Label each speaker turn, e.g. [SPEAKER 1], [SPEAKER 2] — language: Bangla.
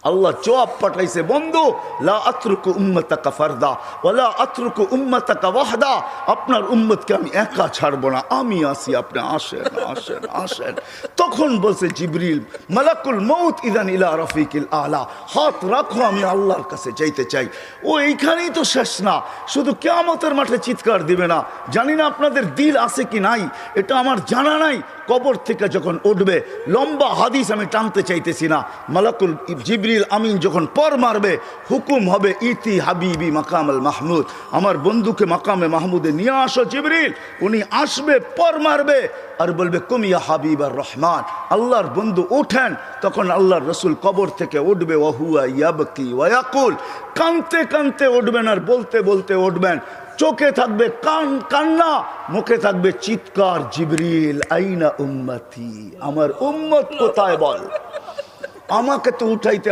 [SPEAKER 1] আল্লাহ জবাব পাঠাইছে, বন্ধু লা আতরুকু উম্মতাকা ফারদা ওয়ালা আতরুকু উম্মতাকা ওয়াহদা, আপনার উম্মতকে আমি একা ছাড়বো না, আমি আসি, আপনি আসেন আসেন আসেন। তখন বলছে জিবরিল, মালাকুল মউত ইদান ইলা রফিকিল আলা, হাত রাখো, আমি আল্লাহর কাছে যাইতে চাই। ও এইখানেই তো শেষ না, শুধু কিয়ামতের মাঠে চিৎকার দিবে না। জানি না আপনাদের দিল আছে কি নাই, এটা আমার জানা নাই। কবর থেকে যখন উঠবে, লম্বা হাদিস আমি টানতে চাইতেছি না, মালাকুল জিবরিল আমিন যখন পর মারবে, হুকুম হবে ইতি হাবিবি মাকাম আল মাহমুদ, আমার বন্ধুকে মাকামে মাহমুদে নিয়ে আসো জিবরিল। উনি আসবে, পর মারবে আর বলবে কুমিয়া হাবিব আর রহমান, আল্লাহর বন্ধু ওঠেন। তখন আল্লাহর রসুল কবর থেকে উঠবে, ওয়াহুয়া ইয়াবকি ওয়ায়াকুল, কানতে কানতে উঠবেন আর বলতে বলতে উঠবেন। চোখে থাকবে কান্না, মুখে থাকবে চিৎকার, জিবরিল আইনা উম্মতি, আমার উম্মত কোথায় বল, আমাকে তো উঠাইতে